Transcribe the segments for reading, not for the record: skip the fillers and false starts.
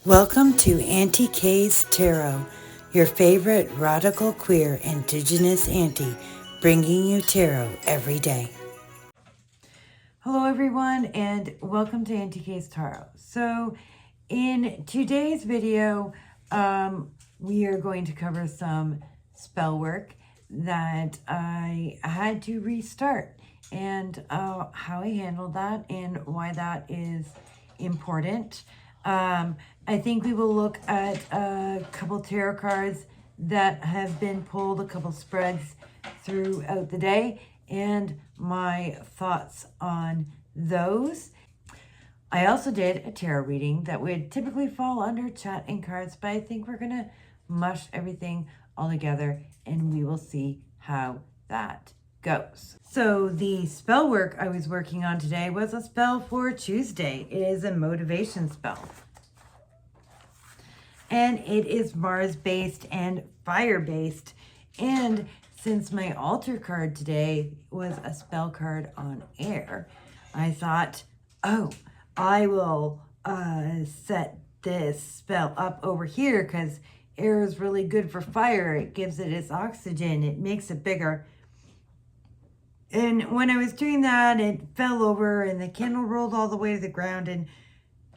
Welcome to Auntie K's Tarot, your favorite radical queer indigenous auntie, bringing you tarot every day. Hello everyone and welcome to Auntie K's Tarot. So in today's video, we are going to cover some spell work that I had to restart and how I handled that and why that is important. I think we will look at a couple tarot cards that have been pulled, a couple spreads throughout the day, and my thoughts on those. I also did a tarot reading that would typically fall under chat and cards, but I think we're going to mush everything all together and we will see how that goes. So the spell work I was working on today was a spell for Tuesday. It is a motivation spell. And it is Mars based and fire based. And since my altar card today was a spell card on air, I thought, oh, I will set this spell up over here because air is really good for fire. It gives it its oxygen. It makes it bigger. And when I was doing that, it fell over and the candle rolled all the way to the ground, and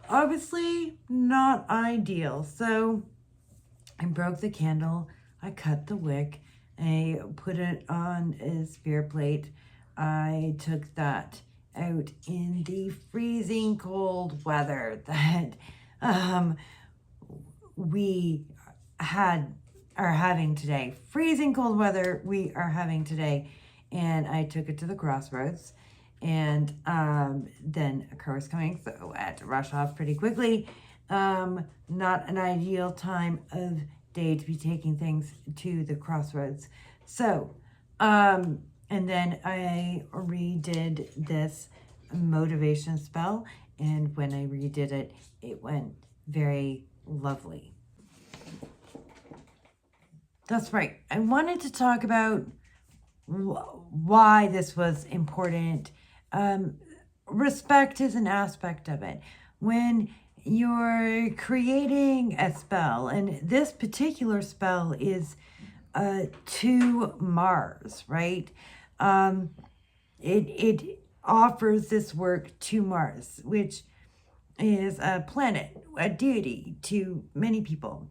obviously not ideal. So I broke the candle, I cut the wick, I put it on a spirit plate. I took that out in the freezing cold weather that we are having today. Freezing cold weather we are having today. And I took it to the crossroads, and then a car was coming, so I had to rush off pretty quickly. Not an ideal time of day to be taking things to the crossroads. So, and then I redid this motivation spell, and when I redid it, it went very lovely. That's right. I wanted to talk about why this was important. Respect is an aspect of it. When you're creating a spell, and this particular spell is to Mars, right? It offers this work to Mars, which is a planet, a deity to many people.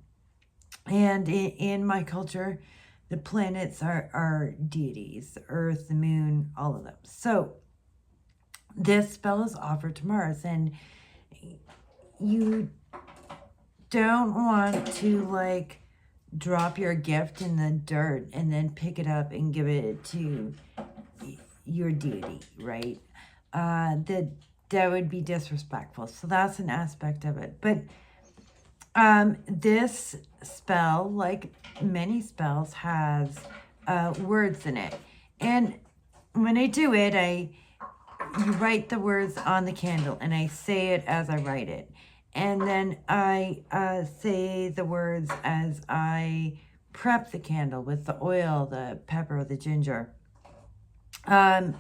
And in my culture, the planets are deities, the Earth, the moon, all of them. So this spell is offered to Mars, and you don't want to like drop your gift in the dirt and then pick it up and give it to your deity, right? That would be disrespectful. So that's an aspect of it. But this spell, like many spells, has words in it. And when I do it, you write the words on the candle, and I say it as I write it. And then I say the words as I prep the candle with the oil, the pepper, the ginger, and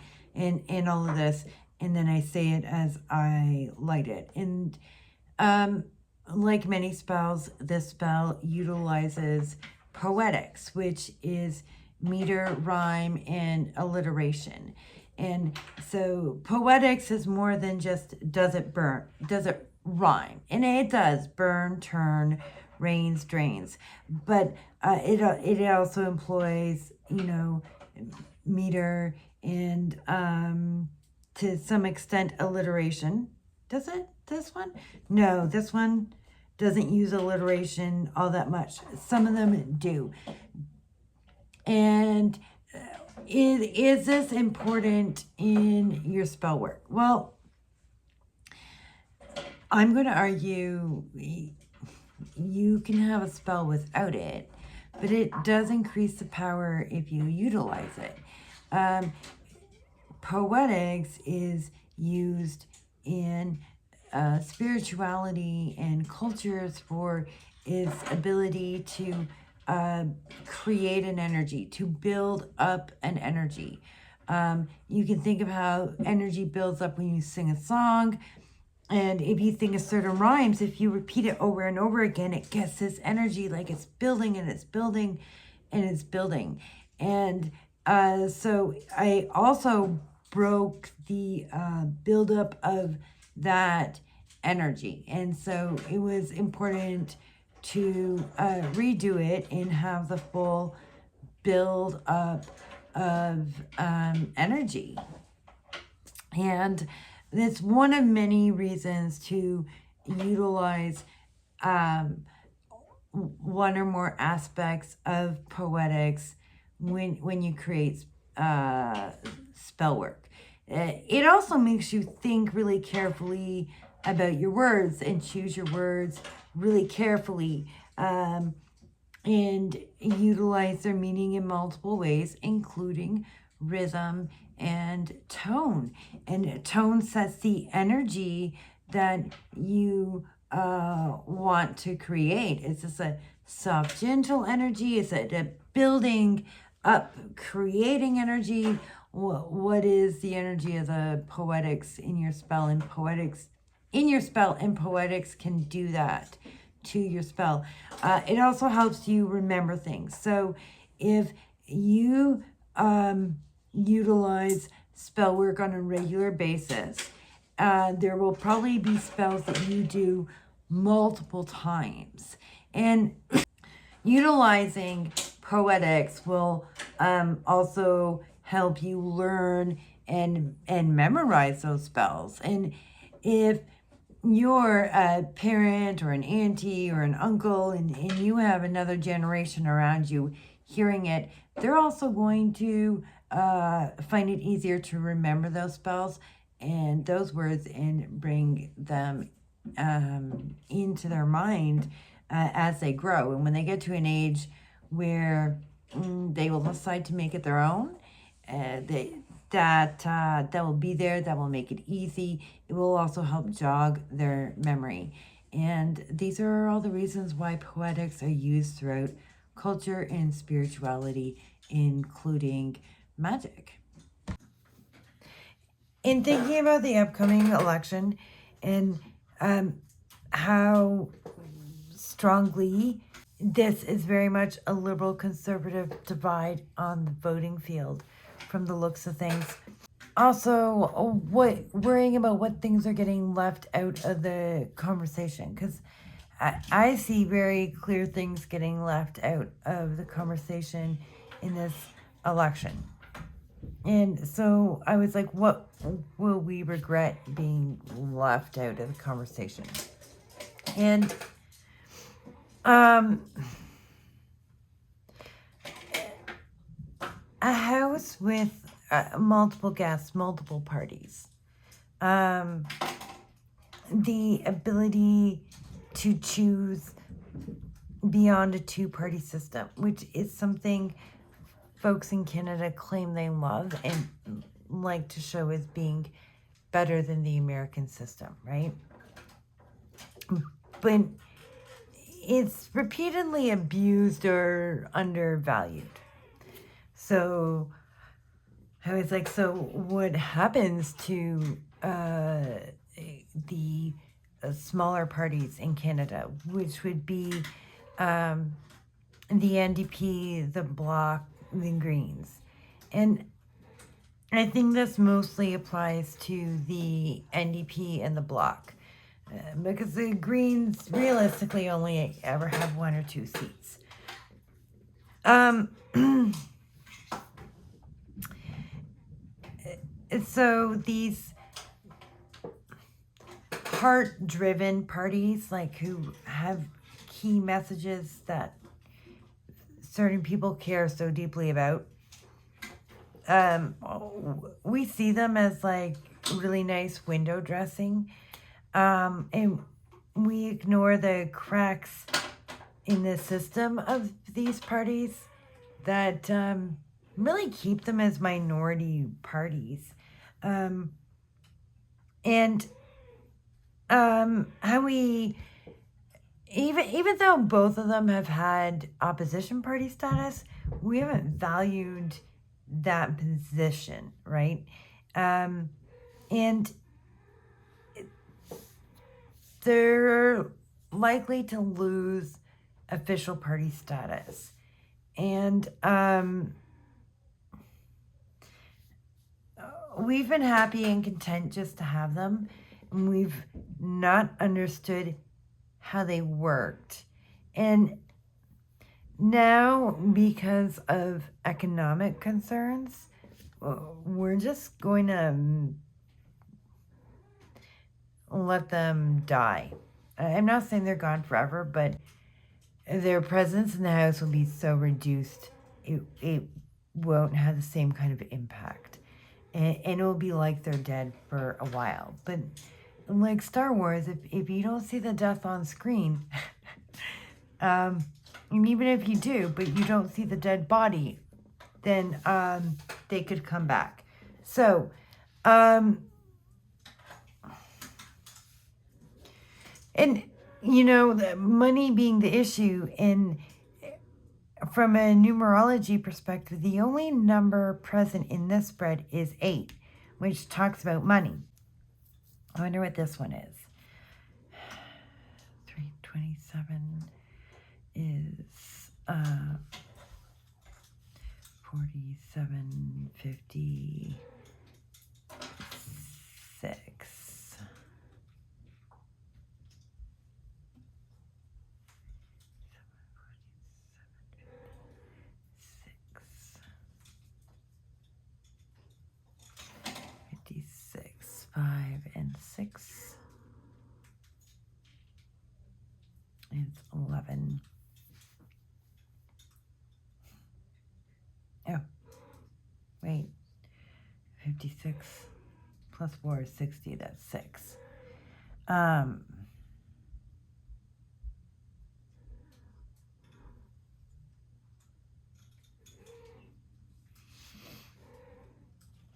all of this. And then I say it as I light it. And like many spells, this spell utilizes poetics, which is meter, rhyme, and alliteration. And so poetics is more than just does it rhyme. And it does: burn, turn, rains, drains. But it also employs, meter and to some extent alliteration. Does it? This one? No, this one doesn't use alliteration all that much. Some of them do. And is this important in your spell work? Well, I'm going to argue you can have a spell without it, but it does increase the power if you utilize it. Poetics is used in spirituality and cultures for its ability to create an energy, to build up an energy. You can think of how energy builds up when you sing a song. And if you think of certain rhymes, if you repeat it over and over again, it gets this energy, like it's building and it's building and it's building. And so I also broke the buildup of that energy. And so it was important to redo it and have the full build up of energy. And it's one of many reasons to utilize one or more aspects of poetics when you create spell work. It also makes you think really carefully about your words and choose your words really carefully, and utilize their meaning in multiple ways, including rhythm and tone. And tone sets the energy that you want to create. Is this a soft, gentle energy? Is it a building up, creating energy? What is the energy of the poetics in your spell? And poetics in your spell, and poetics can do that to your spell. It also helps you remember things. So if you utilize spell work on a regular basis, there will probably be spells that you do multiple times. And utilizing poetics will also help you learn and memorize those spells. And if you're a parent or an auntie or an uncle and you have another generation around you hearing it, they're also going to find it easier to remember those spells and those words and bring them into their mind as they grow. And when they get to an age where they will decide to make it their own, that will be there, that will make it easy. It will also help jog their memory. And these are all the reasons why poetics are used throughout culture and spirituality, including magic. In thinking about the upcoming election and how strongly this is very much a liberal conservative divide on the voting field from the looks of things. Also, worrying about what things are getting left out of the conversation, because I see very clear things getting left out of the conversation in this election. And so I was like, what will we regret being left out of the conversation? And a house with multiple guests, multiple parties, the ability to choose beyond a two-party system, which is something folks in Canada claim they love and like to show as being better than the American system, right? But it's repeatedly abused or undervalued. So I was like, so what happens to the smaller parties in Canada, which would be the NDP, the Bloc, the Greens? And I think this mostly applies to the NDP and the Bloc, because the Greens realistically only ever have one or two seats. So these heart-driven parties, like who have key messages that certain people care so deeply about, we see them as like really nice window dressing, and we ignore the cracks in the system of these parties that really keep them as minority parties. How we, even though both of them have had opposition party status, we haven't valued that position, right? And they're likely to lose official party status. And we've been happy and content just to have them. And we've not understood how they worked. And now, because of economic concerns, we're just going to let them die. I'm not saying they're gone forever, but their presence in the house will be so reduced, it won't have the same kind of impact. And it will be like they're dead for a while. But like Star Wars, if you don't see the death on screen, and even if you do, but you don't see the dead body, then they could come back. So, and, you know, the money being the issue, and from a numerology perspective, the only number present in this spread is 8, which talks about money. I wonder what this one is. 327 is 4756. 56, 5 and 6. It's 11. Oh, wait. 56 plus 4 is 60. That's 6.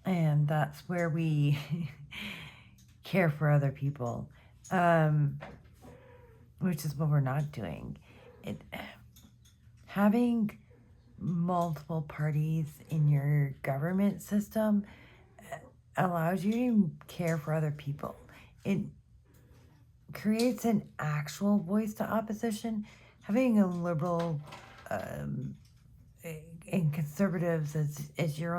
And that's where we care for other people, which is what we're not doing. Having multiple parties in your government system allows you to care for other people. It creates an actual voice to opposition. Having a liberal and conservatives as your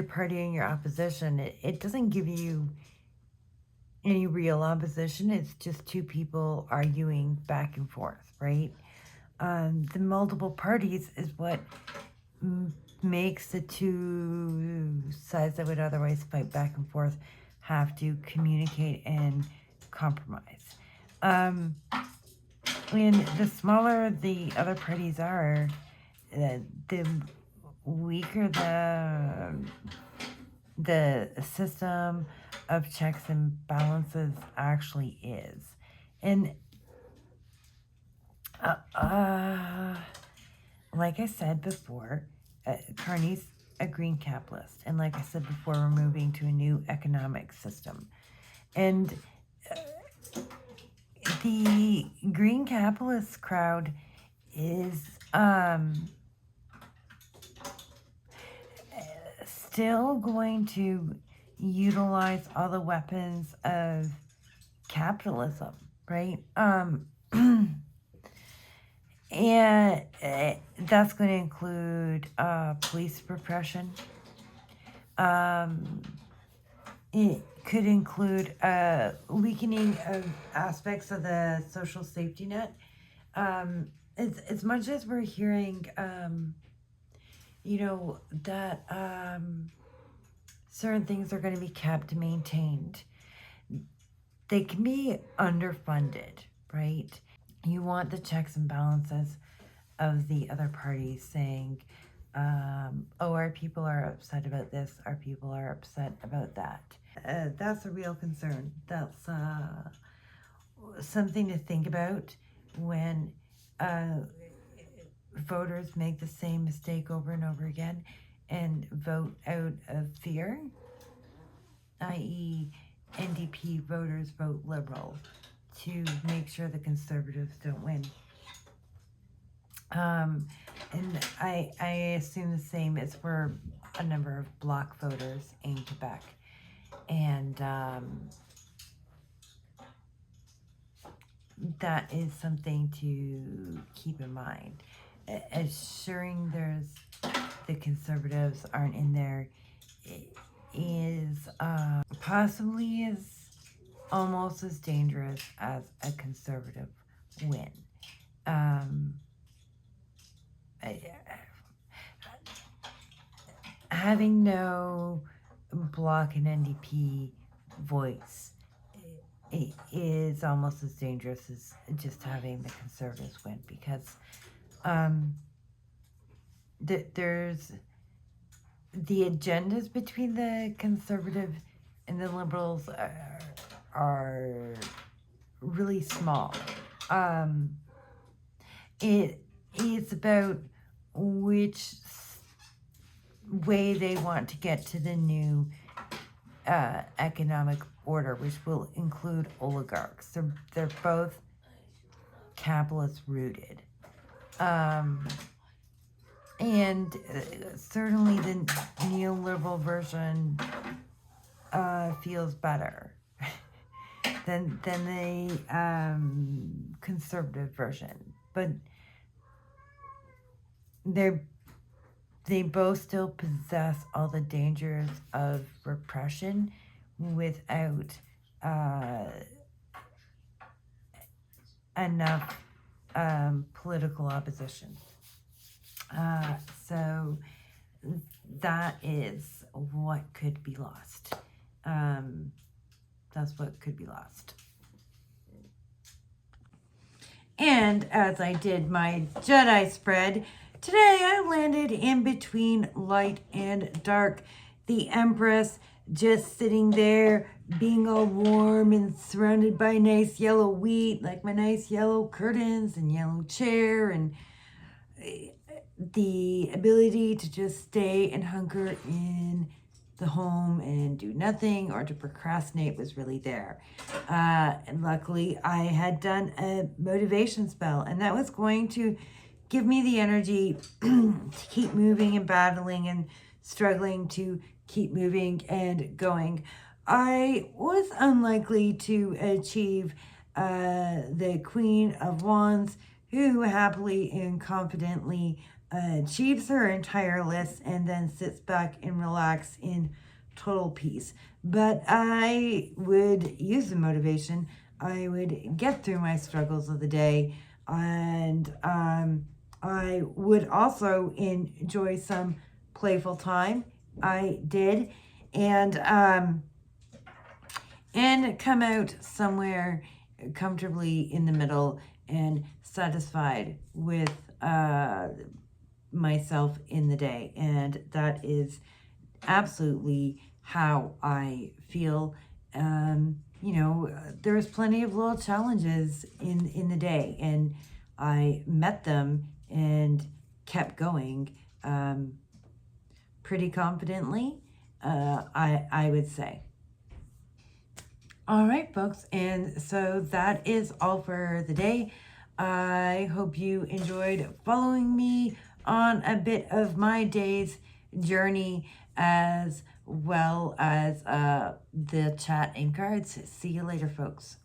party and your opposition, it doesn't give you any real opposition. It's just two people arguing back and forth, right? The multiple parties is what makes the two sides that would otherwise fight back and forth have to communicate and compromise. And the smaller the other parties are, the weaker the system of checks and balances actually is. And like I said before, Carney's a green capitalist. And like I said before, we're moving to a new economic system. And the green capitalist crowd is still going to utilize all the weapons of capitalism, right? And that's going to include police repression. It could include weakening of aspects of the social safety net. As much as we're hearing, that certain things are going to be kept maintained, they can be underfunded, right? You want the checks and balances of the other parties saying, our people are upset about this, our people are upset about that. That's a real concern. That's something to think about when voters make the same mistake over and over again and vote out of fear, i.e. NDP voters vote Liberal to make sure the Conservatives don't win. And I assume the same is for a number of Bloc voters in Quebec. And that is something to keep in mind. Assuring the conservatives aren't in there is possibly is almost as dangerous as a conservative win. Having no Bloc and NDP voice is almost as dangerous as just having the conservatives win, because there's the agendas between the conservative and the liberals are really small. It's about which way they want to get to the new economic order, which will include oligarchs. They're both capitalist rooted. And certainly the neoliberal version feels better than the conservative version. But they both still possess all the dangers of repression without enough political opposition. So that is what could be lost. That's what could be lost. And as I did my Jedi spread, today I landed in between light and dark. The Empress just sitting there, being all warm and surrounded by nice yellow wheat, like my nice yellow curtains and yellow chair, and the ability to just stay and hunker in the home and do nothing or to procrastinate was really there. And luckily I had done a motivation spell, and that was going to give me the energy to keep moving and battling and struggling to keep moving and going. I was unlikely to achieve the Queen of Wands, who happily and confidently achieves her entire list and then sits back and relax in total peace. But I would use the motivation. I would get through my struggles of the day, and I would also enjoy some playful time. I did, and come out somewhere comfortably in the middle and satisfied with myself in the day. And that is absolutely how I feel. There's plenty of little challenges in the day, and I met them and kept going pretty confidently, I would say. All right, folks, and so that is all for the day. I hope you enjoyed following me on a bit of my day's journey, as well as the chat and cards. See you later, folks.